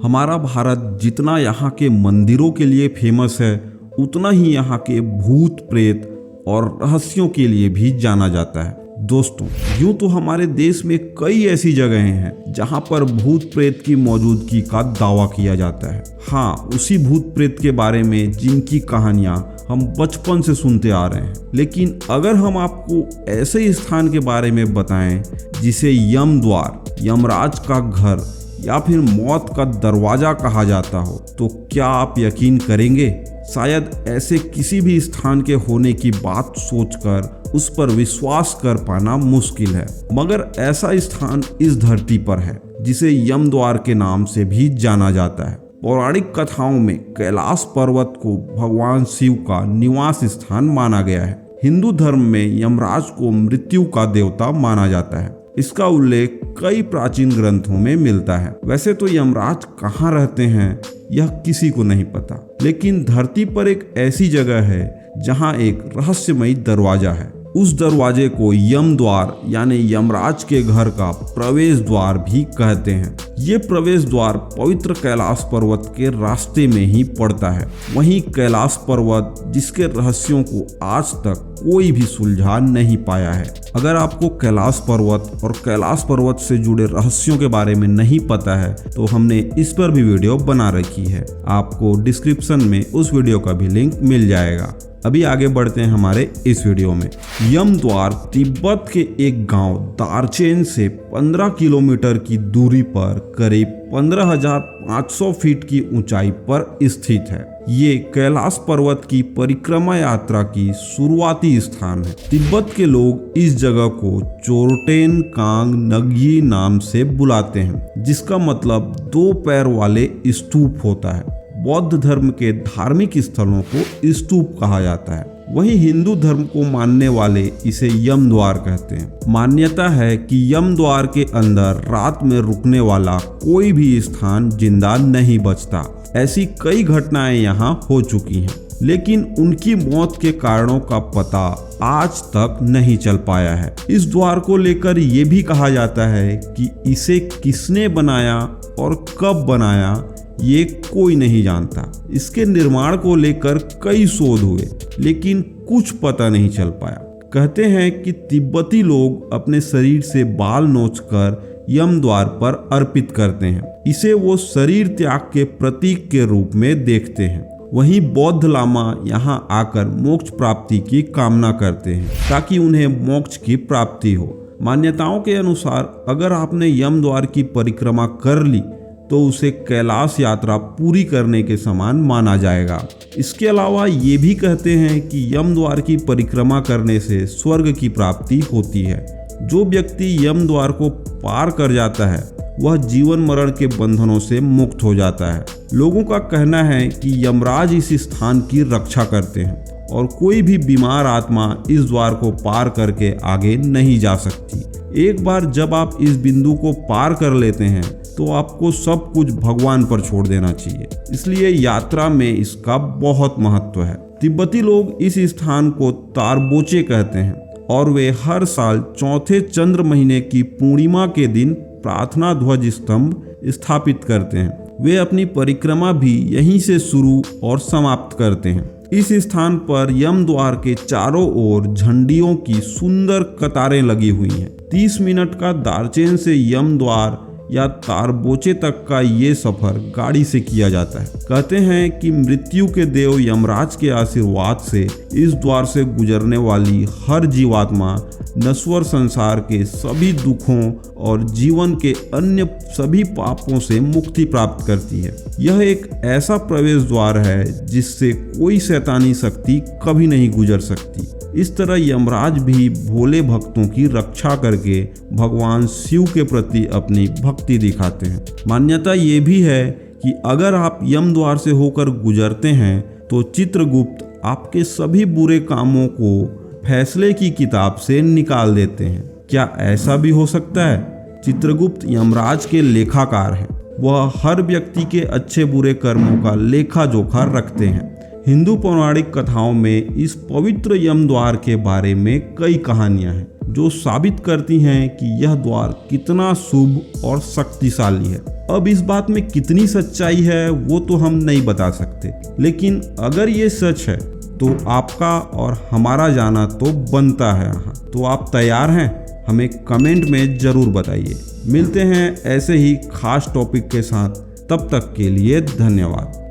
हमारा भारत जितना यहाँ के मंदिरों के लिए फेमस है, उतना ही यहाँ के भूत प्रेत और रहस्यों के लिए भी जाना जाता है। दोस्तों, यूं तो हमारे देश में कई ऐसी जगहें हैं जहां पर भूत प्रेत की मौजूदगी का दावा किया जाता है। हाँ, उसी भूत प्रेत के बारे में जिनकी कहानियां हम बचपन से सुनते आ रहे हैं। लेकिन अगर हम आपको ऐसे स्थान के बारे में बताएं जिसे यम द्वार, यमराज का घर या फिर मौत का दरवाजा कहा जाता हो, तो क्या आप यकीन करेंगे? शायद ऐसे किसी भी स्थान के होने की बात सोचकर उस पर विश्वास कर पाना मुश्किल है, मगर ऐसा स्थान इस धरती पर है जिसे यम द्वार के नाम से भी जाना जाता है। पौराणिक कथाओं में कैलाश पर्वत को भगवान शिव का निवास स्थान माना गया है। हिंदू धर्म में यमराज को मृत्यु का देवता माना जाता है। इसका उल्लेख कई प्राचीन ग्रंथों में मिलता है। वैसे तो यमराज कहाँ रहते हैं यह किसी को नहीं पता, लेकिन धरती पर एक ऐसी जगह है जहाँ एक रहस्यमयी दरवाजा है। उस दरवाजे को यम द्वार यानी यमराज के घर का प्रवेश द्वार भी कहते हैं। ये प्रवेश द्वार पवित्र कैलाश पर्वत के रास्ते में ही पड़ता है। वहीं कैलाश पर्वत जिसके रहस्यों को आज तक कोई भी सुलझा नहीं पाया है। अगर आपको कैलाश पर्वत और कैलाश पर्वत से जुड़े रहस्यों के बारे में नहीं पता है तो हमने इस पर भी वीडियो बना रखी है। आपको डिस्क्रिप्शन में उस वीडियो का भी लिंक मिल जाएगा। अभी आगे बढ़ते हैं हमारे इस वीडियो में। यम द्वार तिब्बत के एक गांव दार्चेन से 15 किलोमीटर की दूरी पर करीब 15,500 फीट की ऊंचाई पर स्थित है। ये कैलाश पर्वत की परिक्रमा यात्रा की शुरुआती स्थान है। तिब्बत के लोग इस जगह को चोरटेन कांग नग्यी नाम से बुलाते हैं, जिसका मतलब 2 पैर वाले स्तूप होता है। बौद्ध धर्म के धार्मिक स्थलों को स्तूप कहा जाता है। वहीं हिंदू धर्म को मानने वाले इसे यम द्वार कहते हैं। मान्यता है कि यम द्वार के अंदर रात में रुकने वाला कोई भी स्थान जिंदा नहीं बचता। ऐसी कई घटनाएं यहाँ हो चुकी हैं, लेकिन उनकी मौत के कारणों का पता आज तक नहीं चल पाया है। इस द्वार को लेकर ये भी कहा जाता है कि इसे किसने बनाया और कब बनाया ये कोई नहीं जानता। इसके निर्माण को लेकर कई शोध हुए, लेकिन कुछ पता नहीं चल पाया। कहते हैं कि तिब्बती लोग अपने शरीर से बाल नोचकर यम द्वार पर अर्पित करते हैं। इसे वो शरीर त्याग के प्रतीक के रूप में देखते हैं। वहीं बौद्ध लामा यहाँ आकर मोक्ष प्राप्ति की कामना करते हैं ताकि उन्हें मोक्ष की प्राप्ति हो। मान्यताओं के अनुसार अगर आपने यम द्वार की परिक्रमा कर ली तो उसे कैलाश यात्रा पूरी करने के समान माना जाएगा। इसके अलावा ये भी कहते हैं कि यम द्वार की परिक्रमा करने से स्वर्ग की प्राप्ति होती है। जो व्यक्ति यम द्वार को पार कर जाता है वह जीवन मरण के बंधनों से मुक्त हो जाता है। लोगों का कहना है कि यमराज इस स्थान की रक्षा करते हैं और कोई भी बीमार आत्मा इस द्वार को पार करके आगे नहीं जा सकती। एक बार जब आप इस बिंदु को पार कर लेते हैं तो आपको सब कुछ भगवान पर छोड़ देना चाहिए। इसलिए यात्रा में इसका बहुत महत्व है। तिब्बती लोग इस स्थान को तारबोचे कहते हैं और वे हर साल चौथे चंद्र महीने की पूर्णिमा के दिन प्रार्थना ध्वज स्तंभ स्थापित करते हैं। वे अपनी परिक्रमा भी यहीं से शुरू और समाप्त करते हैं। इस स्थान पर यम द्वार के चारों ओर झंडियों की सुंदर कतारें लगी हुई हैं। 30 मिनट का दार्चेन से यम द्वार या तारबोचे तक का ये सफर गाड़ी से किया जाता है। कहते हैं कि मृत्यु के देव यमराज के आशीर्वाद से इस द्वार से गुजरने वाली हर जीवात्मा नश्वर संसार के सभी दुखों और जीवन के अन्य सभी पापों से मुक्ति प्राप्त करती है। यह एक ऐसा प्रवेश द्वार है जिससे कोई शैतानी शक्ति कभी नहीं गुजर सकती। इस तरह यमराज भी भोले भक्तों की रक्षा करके भगवान शिव के प्रति अपनी भक्ति दिखाते हैं। मान्यता ये भी है कि अगर आप यम द्वार से होकर गुजरते हैं तो चित्रगुप्त आपके सभी बुरे कामों को फैसले की किताब से निकाल देते हैं। क्या ऐसा भी हो सकता है? चित्रगुप्त यमराज के लेखाकार हैं। वह हर व्यक्ति के अच्छे बुरे कर्मों का लेखा जोखा रखते हैं। हिंदू पौराणिक कथाओं में इस पवित्र यम द्वार के बारे में कई कहानियां हैं। जो साबित करती हैं कि यह द्वार कितना शुभ और शक्तिशाली है। अब इस बात में कितनी सच्चाई है वो तो हम नहीं बता सकते, लेकिन अगर ये सच है तो आपका और हमारा जाना तो बनता है यहाँ। तो आप तैयार हैं? हमें कमेंट में ज़रूर बताइए। मिलते हैं ऐसे ही खास टॉपिक के साथ, तब तक के लिए धन्यवाद।